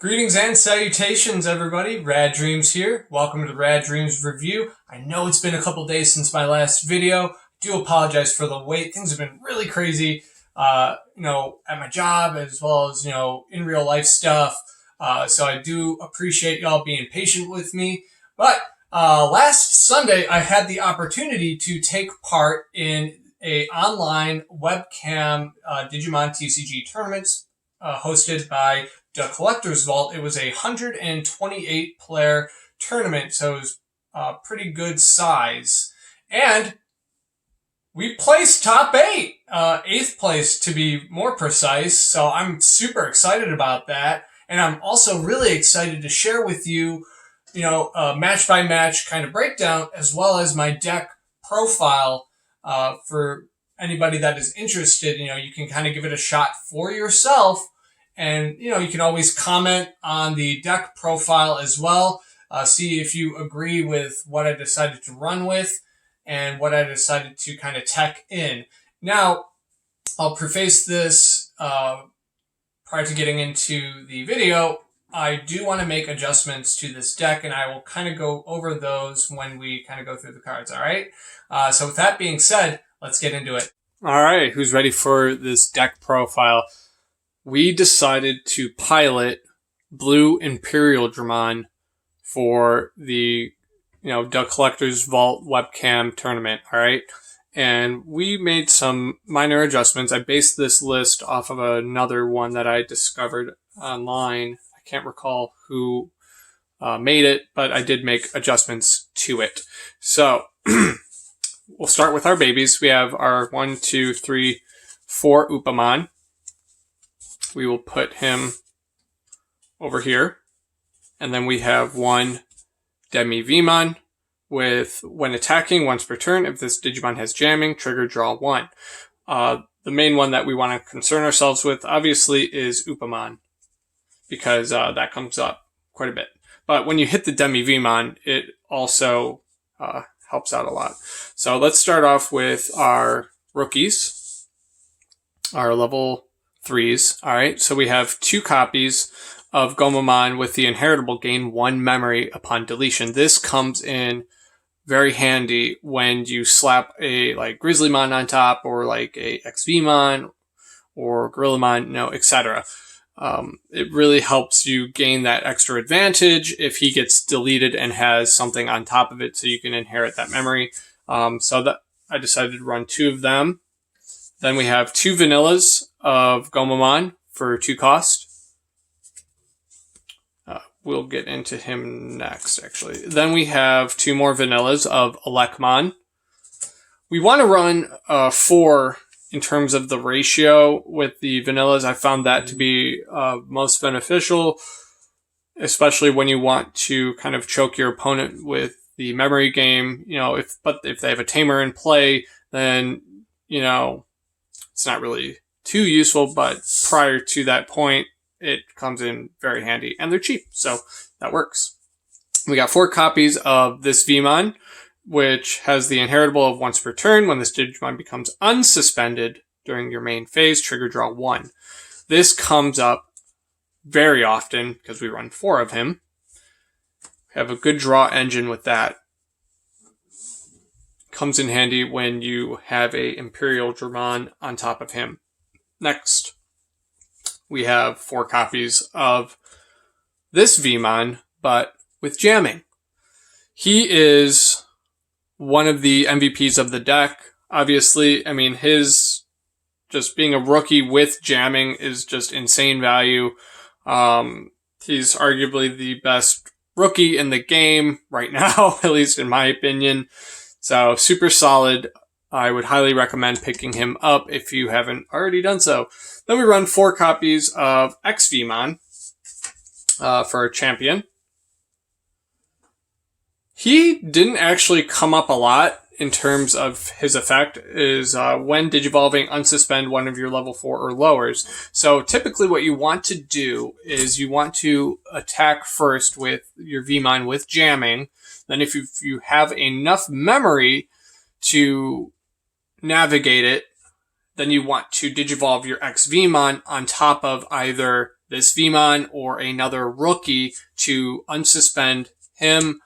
Greetings and salutations, everybody. Rad Dreams here. Welcome to the Rad Dreams review. I know it's been a couple days since my last video. I do apologize for the wait. Things have been really crazy, at my job as well as, in real life stuff. So I do appreciate y'all being patient with me. But last Sunday, I had the opportunity to take part in a online webcam Digimon TCG tournaments hosted by the Collector's Vault. It was a 128 player tournament, so it was a pretty good size. And we placed top 8, 8th place to be more precise. So I'm super excited about that. And I'm also really excited to share with you, a match by match kind of breakdown, as well as my deck profile, for anybody that is interested. You can kind of give it a shot for yourself. And, you can always comment on the deck profile as well. See if you agree with what I decided to run with and what I decided to kind of tech in. Now, I'll preface this prior to getting into the video. I do want to make adjustments to this deck, and I will kind of go over those when we kind of go through the cards, all right? So with that being said, let's get into it. All right, who's ready for this deck profile? We decided to pilot Blue Imperialdramon for the, the Collector's Vault webcam tournament, all right? And we made some minor adjustments. I based this list off of another one that I discovered online. I can't recall who made it, but I did make adjustments to it. So we'll start with our babies. We have our 1, 2, 3, 4 Upamon. We will put him over here. And then we have 1 Demi-Vemon with, when attacking once per turn, if this Digimon has jamming, trigger draw 1. The main one that we want to concern ourselves with, obviously, is Upamon, because that comes up quite a bit. But when you hit the Demi-Vemon, it also helps out a lot. So let's start off with our rookies, our level 3s. All right, so we have 2 copies of Gomamon with the inheritable gain 1 memory upon deletion. This comes in very handy when you slap a Grizzlymon on top, or like a XVmon or Gorillamon, etc. It really helps you gain that extra advantage if he gets deleted and has something on top of it, so you can inherit that memory. So that I decided to run 2 of them. Then we have 2 vanillas of Gomamon for 2 cost. We'll get into him next, actually. Then we have 2 more vanillas of Elecmon. We want to run 4 in terms of the ratio with the vanillas. I found that to be most beneficial, especially when you want to kind of choke your opponent with the memory game. If they have a tamer in play, then, it's not really too useful, but prior to that point, it comes in very handy, and they're cheap, so that works. We got 4 copies of this Vemon, which has the inheritable of once per turn. When this Digimon becomes unsuspended during your main phase, trigger draw 1. This comes up very often because we run 4 of him. We have a good draw engine with that. Comes in handy when you have a Imperialdramon on top of him. Next, we have 4 copies of this Vemon, but with jamming. He is one of the MVPs of the deck. Obviously, his just being a rookie with jamming is just insane value. He's arguably the best rookie in the game right now, at least in my opinion. So super solid. I would highly recommend picking him up if you haven't already done so. Then we run 4 copies of XVmon for a champion. He didn't actually come up a lot in terms of his effect. Is when digivolving, unsuspend one of your level 4 or lowers. So typically what you want to do is you want to attack first with your Vemon with jamming. Then if you have enough memory to navigate it, then you want to digivolve your XVmon on top of either this VMon or another rookie to unsuspend him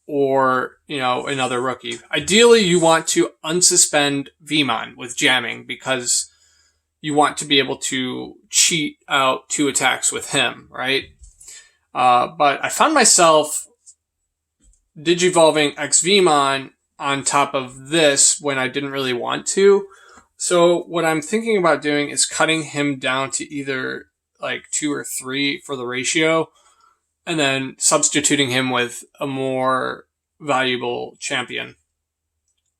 or, another rookie. Ideally, you want to unsuspend VMon with jamming because you want to be able to cheat out 2 attacks with him, right? But I found myself digivolving XVmon on top of this when I didn't really want to. So what I'm thinking about doing is cutting him down to either like 2 or 3 for the ratio, and then substituting him with a more valuable champion.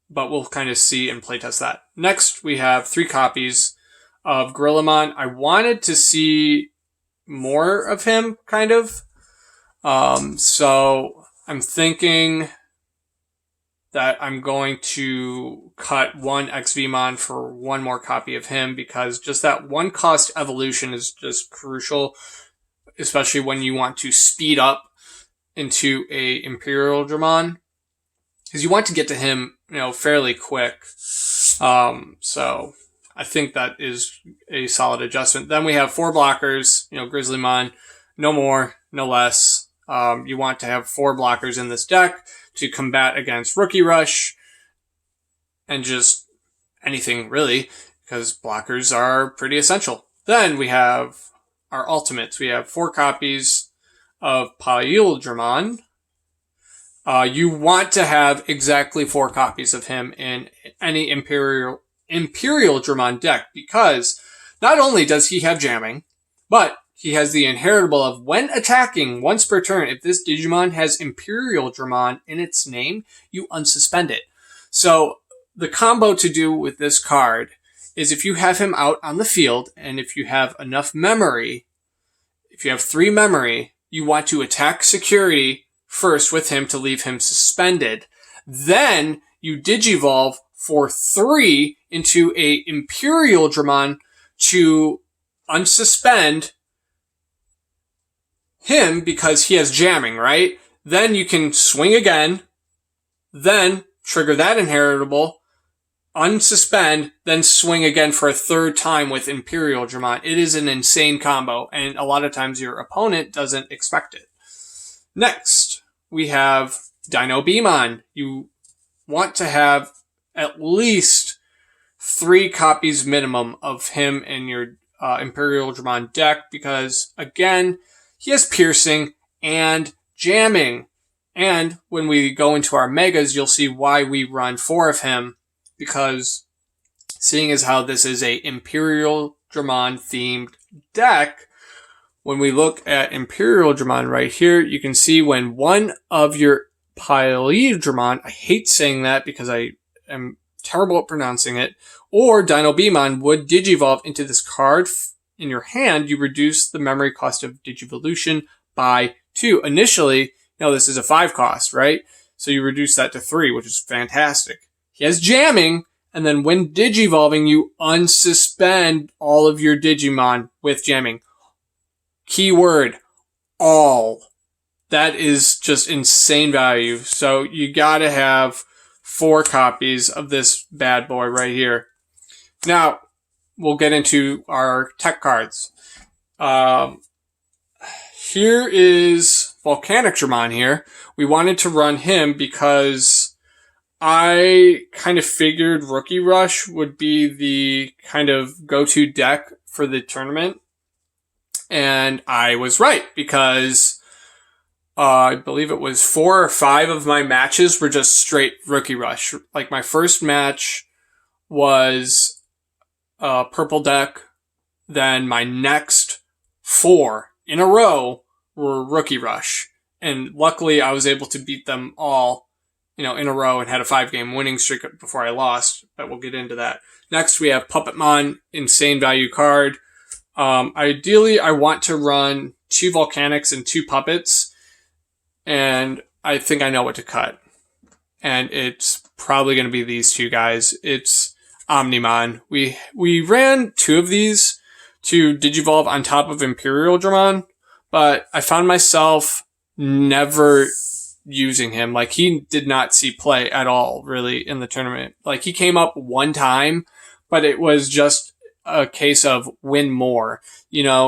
But we'll kind of see and playtest that. Next, we have 3 copies of Gorillamon. I wanted to see more of him, kind of. So I'm thinking that I'm going to cut 1 XVmon for 1 more copy of him, because just that 1 cost evolution is just crucial, especially when you want to speed up into a Imperialdramon, because you want to get to him, fairly quick. So I think that is a solid adjustment. Then we have 4 blockers, Grizzlymon, no more, no less. You want to have 4 blockers in this deck to combat against Rookie Rush and just anything really, because blockers are pretty essential. Then we have our ultimates. We have 4 copies of Imperialdramon. You want to have exactly 4 copies of him in any Imperialdramon deck, because not only does he have jamming, but he has the inheritable of when attacking once per turn, if this Digimon has Imperialdramon in its name, you unsuspend it. So the combo to do with this card is, if you have him out on the field and if you have enough memory, if you have 3 memory, you want to attack security first with him to leave him suspended. Then you Digivolve for 3 into a Imperialdramon to unsuspend him because he has jamming, right? Then you can swing again, then trigger that inheritable, unsuspend, then swing again for a 3rd time with Imperialdramon. It is an insane combo, and a lot of times your opponent doesn't expect it. Next, we have Dinobemon. You want to have at least 3 copies minimum of him in your Imperialdramon deck, because, again, he has piercing and jamming. And when we go into our megas, you'll see why we run 4 of him, because seeing as how this is a Imperialdramon themed deck, when we look at Imperialdramon right here, you can see when one of your Imperialdramon, I hate saying that because I am terrible at pronouncing it, or Dinobemon would digivolve into this card in your hand, you reduce the memory cost of Digivolution by 2. Initially, this is a 5 cost, right? So you reduce that to 3, which is fantastic. He has jamming, and then when Digivolving, you unsuspend all of your Digimon with jamming. Keyword, all. That is just insane value. So you gotta have 4 copies of this bad boy right here. Now, we'll get into our tech cards. Here is Volcanicdramon here. We wanted to run him because I kind of figured Rookie Rush would be the kind of go-to deck for the tournament. And I was right, because I believe it was 4 or 5 of my matches were just straight Rookie Rush. Like, my first match was purple deck. Then my next 4 in a row were Rookie Rush. And luckily I was able to beat them all, in a row, and had a 5-game winning streak before I lost, but we'll get into that. Next we have Puppetmon, insane value card. Ideally I want to run 2 Volcanics and 2 Puppets, and I think I know what to cut. And it's probably going to be these 2 guys. It's Omnimon. We ran 2 of these to Digivolve on top of Imperialdramon, but I found myself never using him. Like, he did not see play at all, really, in the tournament. Like, he came up 1 time, but it was just a case of win more,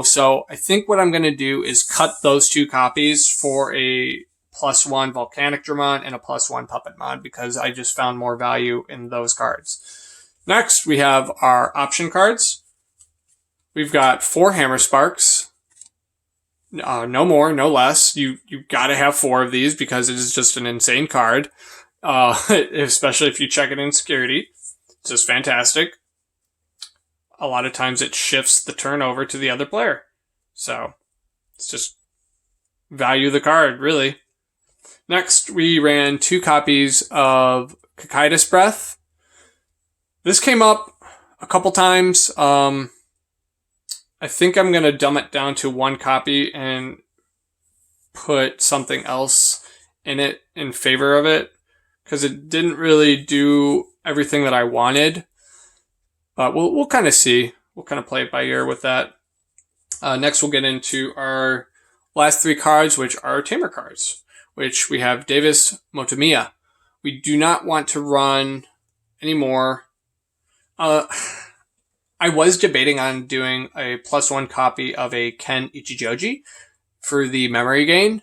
so I think what I'm going to do is cut those 2 copies for a +1 Volcanicdramon and a +1 Puppetmon, because I just found more value in those cards. Next, we have our option cards. We've got 4 Hammer Sparks. No more, no less. You got to have 4 of these because it is just an insane card, especially if you check it in security. It's just fantastic. A lot of times it shifts the turn over to the other player. So it's just value the card, really. Next, we ran 2 copies of Cocytus Breath. This came up a couple times. I think I'm going to dumb it down to 1 copy and put something else in it in favor of it, because it didn't really do everything that I wanted. But we'll kind of see. We'll kind of play it by ear with that. Next, we'll get into our last 3 cards, which are Tamer cards, which we have Davis Motomiya. We do not want to run anymore. I was debating on doing a +1 copy of a Ken Ichijoji for the memory gain.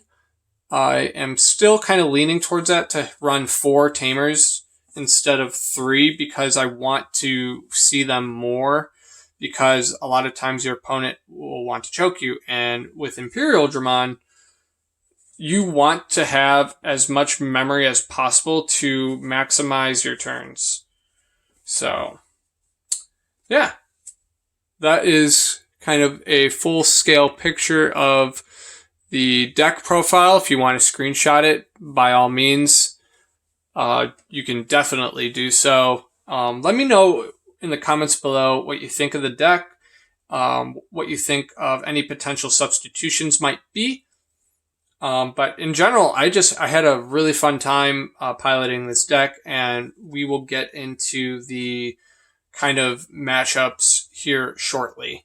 I am still kind of leaning towards that, to run 4 Tamers instead of 3, because I want to see them more, because a lot of times your opponent will want to choke you. And with Imperialdramon, you want to have as much memory as possible to maximize your turns. So, yeah. That is kind of a full-scale picture of the deck profile. If you want to screenshot it, by all means, you can definitely do so. Let me know in the comments below what you think of the deck, what you think of any potential substitutions might be. But in general, I had a really fun time piloting this deck, and we will get into the kind of matchups here shortly.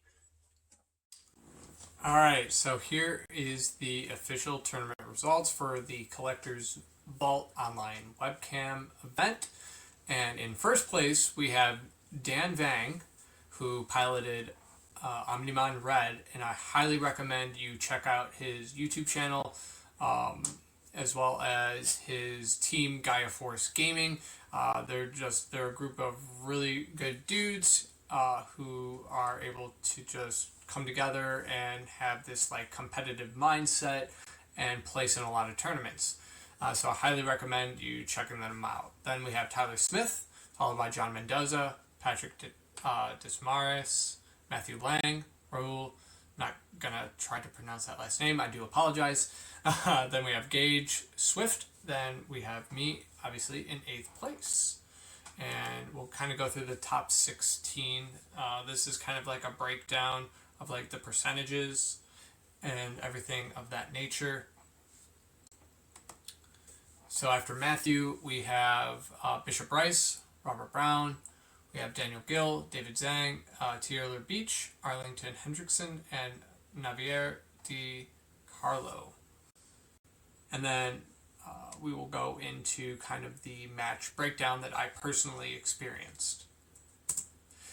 Alright, so here is the official tournament results for the Collector's Vault Online Webcam event. And in first place, we have Dan Vang, who piloted Omnimon Red, and I highly recommend you check out his YouTube channel, as well as his team Gaia Force Gaming. They're a group of really good dudes who are able to just come together and have this like competitive mindset and place in a lot of tournaments. So I highly recommend you checking them out. Then we have Tyler Smith, followed by John Mendoza, Patrick Dismaris, Matthew Lang, Raul. Not gonna try to pronounce that last name. I do apologize. Then we have Gage Swift. Then we have me, obviously, in 8th place. And we'll kind of go through the top 16. This is kind of like a breakdown of like the percentages and everything of that nature. So after Matthew, we have Bishop Rice, Robert Brown, we have Daniel Gill, David Zhang, Taylor Beach, Arlington Hendrickson, and Navier Di Carlo. And then we will go into kind of the match breakdown that I personally experienced.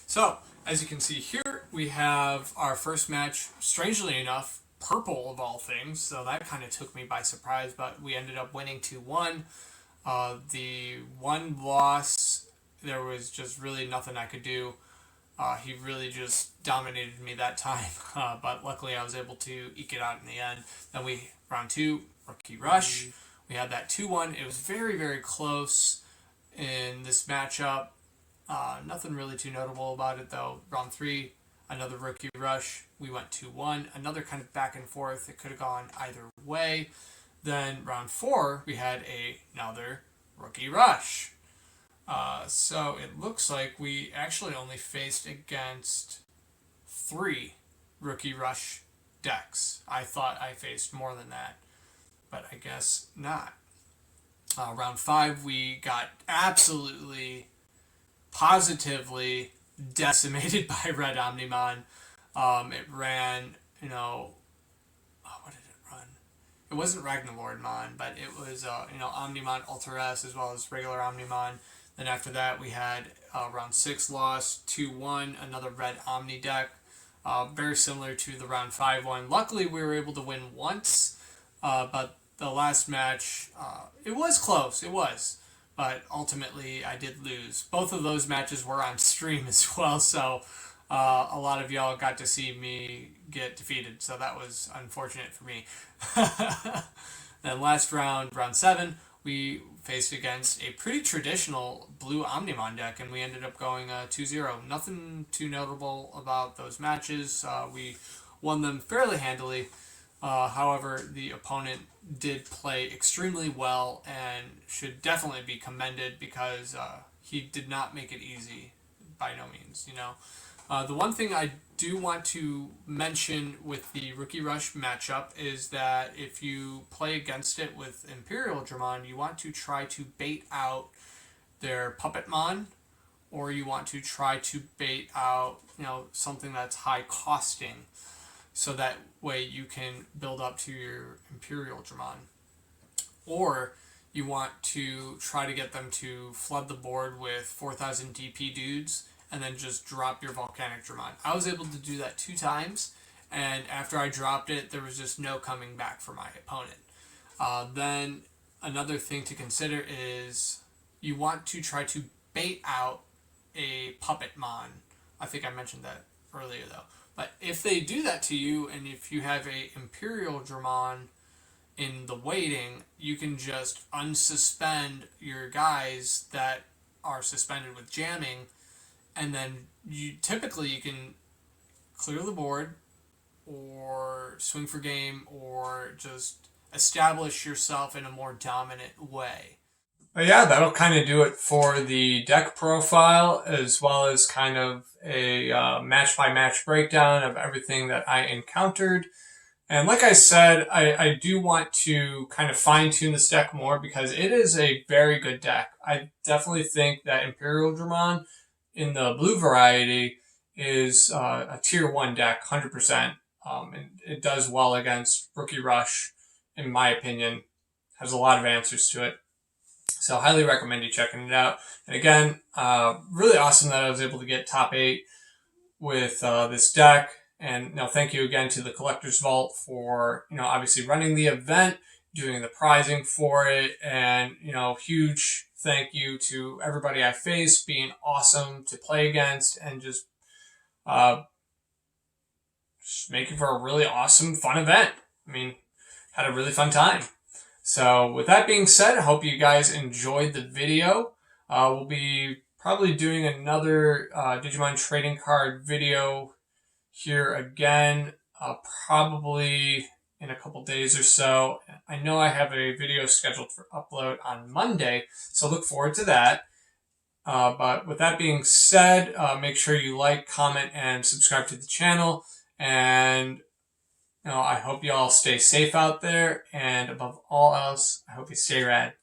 So, as you can see here, we have our first match, strangely enough, purple of all things, so that kind of took me by surprise, but we ended up winning 2-1. The one loss, there was just really nothing I could do. He really just dominated me that time, but luckily I was able to eke it out in the end. Then round 2, Rookie Rush. We had that 2-1. It was very, very close in this matchup. Nothing really too notable about it, though. Round 3, another Rookie Rush. We went 2-1. Another kind of back and forth. It could have gone either way. Then round 4, we had another Rookie Rush. So it looks like we actually only faced against 3 Rookie Rush decks. I thought I faced more than that, but I guess not. Round 5, we got absolutely, positively decimated by Red Omnimon. It ran, what did it run? It wasn't Ragnarlordmon, but it was, Omnimon Ultra S as well as regular Omnimon. Then after that, we had round 6 loss, 2-1, another red Omni deck. Very similar to the round 5 one. Luckily, we were able to win once, but the last match, it was close, it was. But ultimately, I did lose. Both of those matches were on stream as well, so a lot of y'all got to see me get defeated, so that was unfortunate for me. Then last round, round 7, we faced against a pretty traditional blue Omnimon deck, and we ended up going 2-0. Nothing too notable about those matches. We won them fairly handily. However, the opponent did play extremely well and should definitely be commended because he did not make it easy by no means, you know. The one thing I do want to mention with the Rookie Rush matchup is that if you play against it with Imperialdramon, you want to try to bait out their Puppetmon, or you want to try to bait out, you know, something that's high costing, so that way you can build up to your Imperialdramon. Or you want to try to get them to flood the board with 4,000 DP dudes and then just drop your Volcanic Dramon. I was able to do that 2 times, and after I dropped it, there was just no coming back for my opponent. Then another thing to consider is you want to try to bait out a Puppetmon. I think I mentioned that earlier though. But if they do that to you, and if you have a Imperialdramon in the waiting, you can just unsuspend your guys that are suspended with jamming, and then you can clear the board or swing for game or just establish yourself in a more dominant way. But yeah, that'll kind of do it for the deck profile, as well as kind of a match-by-match breakdown of everything that I encountered. And like I said, I do want to kind of fine-tune this deck more because it is a very good deck. I definitely think that Imperialdramon in the blue variety is a tier 1 deck, 100%. And it does well against Rookie Rush, in my opinion. Has a lot of answers to it. So highly recommend you checking it out. And again, really awesome that I was able to get top 8 with this deck. And thank you again to the Collector's Vault for obviously running the event, doing the prizing for it, and huge thank you to everybody I faced, being awesome to play against, and just making for a really awesome, fun event. I mean, had a really fun time. So with that being said, I hope you guys enjoyed the video. We'll be probably doing another Digimon trading card video here again, probably in a couple days or so. I know I have a video scheduled for upload on Monday, so look forward to that. But with that being said, make sure you like, comment, and subscribe to the channel. And I hope you all stay safe out there. And above all else, I hope you stay rad.